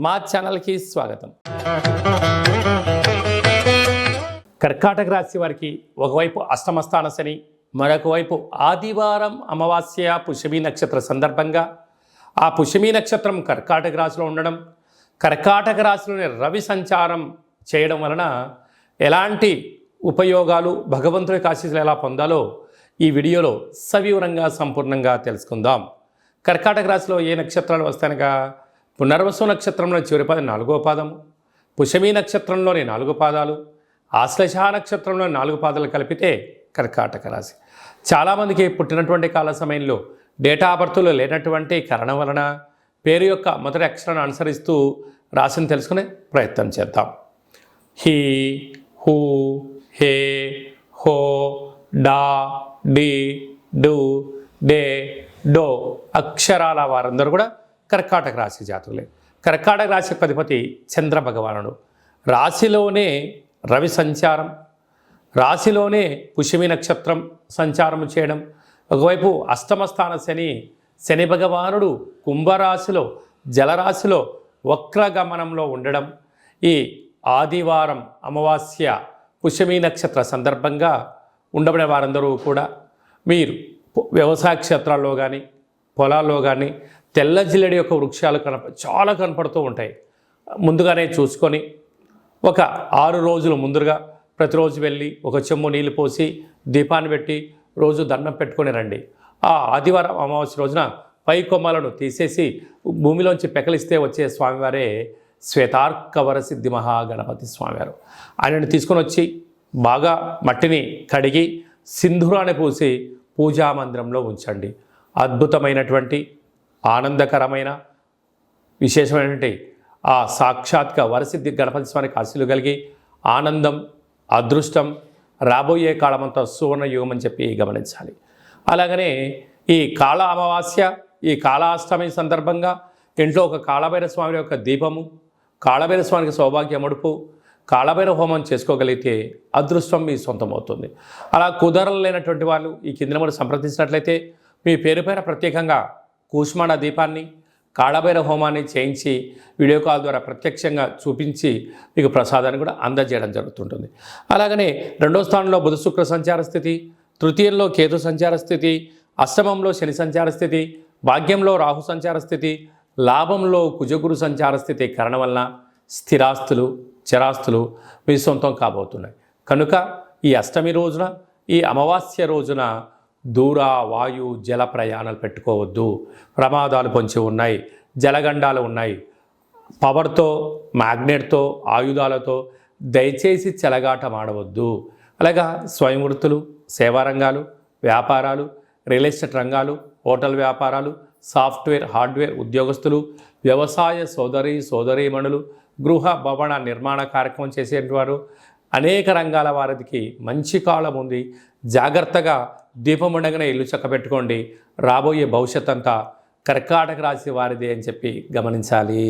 మా ఛానల్కి స్వాగతం. కర్కాటక రాశి వారికి ఒకవైపు అష్టమస్థాన శని, మరొక వైపు ఆదివారం అమావాస్య పుష్యమి నక్షత్ర సందర్భంగా ఆ పుష్యమి నక్షత్రం కర్కాటక రాశిలో ఉండడం, కర్కాటక రాశిలోని రవి సంచారం చేయడం వలన ఎలాంటి ఉపయోగాలు, భగవంతుడి ఆశీస్సులు ఎలా పొందాలో ఈ వీడియోలో సవివరంగా సంపూర్ణంగా తెలుసుకుందాం. కర్కాటక రాశిలో ఏ నక్షత్రాలు వస్తాయనగా పునర్వసు నక్షత్రంలో చివరి పాదం 4వ పాదము, పుష్యమి నక్షత్రంలోని 4 పాదాలు, ఆశ్లేష నక్షత్రంలో 4 పాదాలు కలిపితే కర్కాటక రాశి. చాలామందికి పుట్టినటువంటి కాల సమయంలో డేటా ఆఫ్ బర్త్లో లేనటువంటి కారణం వలన పేరు యొక్క మొదటి అక్షరాన్ని అనుసరిస్తూ రాశిని తెలుసుకునే ప్రయత్నం చేద్దాం. హీ, హూ, హే, హో, డా, డి, డు, డే, డో అక్షరాల వారందరూ కూడా కర్కాటక రాశి జాతకులే. కర్కాటక రాశి అధిపతి చంద్ర భగవానుడు. రాశిలోనే రవి సంచారం, రాశిలోనే పుష్యమి నక్షత్రం సంచారం చేయడం, ఒకవైపు అష్టమస్థాన శని, శని భగవానుడు కుంభరాశిలో జలరాశిలో వక్రగమనంలో ఉండడం, ఈ ఆదివారం అమావాస్య పుష్యమి నక్షత్ర సందర్భంగా ఉండబడే వారందరూ కూడా మీరు వ్యవసాయ క్షేత్రాల్లో కానీ పొలాల్లో కానీ తెల్ల జిల్లెడి యొక్క వృక్షాలు చాలా కనపడుతూ ఉంటాయి. ముందుగానే చూసుకొని ఒక 6 రోజులు ముందుగా ప్రతిరోజు వెళ్ళి ఒక చెంబు నీళ్ళు పోసి దీపాన్ని పెట్టి రోజు దండం పెట్టుకొని రండి. ఆ ఆదివారం అమావాస్య రోజున పై కొమ్మలను తీసేసి భూమిలోంచి పెకలిస్తే వచ్చే స్వామివారే శ్వేతార్కవర సిద్ధి మహాగణపతి స్వామివారు. ఆయనను తీసుకొని వచ్చి బాగా మట్టిని కడిగి సింధూరాన్ని పూసి పూజా మందిరంలో ఉంచండి. అద్భుతమైనటువంటి ఆనందకరమైన విశేషమైనటువంటి ఆ సాక్షాత్గా వరసిద్ధి గణపతి స్వామికి ఆశీస్సులు కలిగి ఆనందం, అదృష్టం రాబోయే కాలమంతా సువర్ణ యుగం అని చెప్పి గమనించాలి. అలాగనే ఈ కాళ అమావాస్య, ఈ కాళాష్టమి సందర్భంగా ఇంట్లో ఒక కాళభైరవ స్వామి యొక్క దీపము, కాళభైరవ స్వామికి సౌభాగ్య ముడుపు, కాళభైరవ హోమం చేసుకోగలిగితే అదృష్టం మీ సొంతమవుతుంది. అలా కుదరలేనటువంటి వాళ్ళు ఈ కింద నెంబర్ సంప్రదించినట్లయితే మీ పేరు పైన ప్రత్యేకంగా కూష్మాండ దీపాన్ని, కాళభైరవ హోమాన్ని చేయించి వీడియో కాల్ ద్వారా ప్రత్యక్షంగా చూపించి మీకు ప్రసాదాన్ని కూడా అందజేయడం జరుగుతుంటుంది. అలాగనే 2వ స్థానంలో బుధ శుక్ర సంచార స్థితి, తృతీయంలో కేతు సంచార స్థితి, అష్టమంలో శని సంచార స్థితి, భాగ్యంలో రాహు సంచార స్థితి, లాభంలో కుజగురు సంచార స్థితి కారణం వలన స్థిరాస్తులు, చరాస్తులు మీ సొంతం కాబోతున్నాయి. కనుక ఈ అష్టమి రోజున, ఈ అమావాస్య రోజున దూర వాయు జల ప్రయాణాలు పెట్టుకోవద్దు. ప్రమాదాలు పొంచి ఉన్నాయి, జలగండాలు ఉన్నాయి. పవర్తో, మ్యాగ్నెట్తో, ఆయుధాలతో దయచేసి చెలగాటం ఆడవద్దు. అలాగా స్వయం వృత్తులు, సేవా రంగాలు, వ్యాపారాలు, రియల్ ఎస్టేట్ రంగాలు, హోటల్ వ్యాపారాలు, సాఫ్ట్వేర్, హార్డ్వేర్ ఉద్యోగస్తులు, వ్యవసాయ సోదరీమణులు, గృహ భవన నిర్మాణ కార్యక్రమం చేసేవారు, అనేక రంగాల వారికి మంచి కాలం ఉంది. జాగ్రత్తగా దీపం ఉండగానే ఇల్లు చక్కబెట్టుకోండి. రాబోయే భవిష్యత్ అంతా కర్కాటక రాశి వారిదే అని చెప్పి గమనించాలి.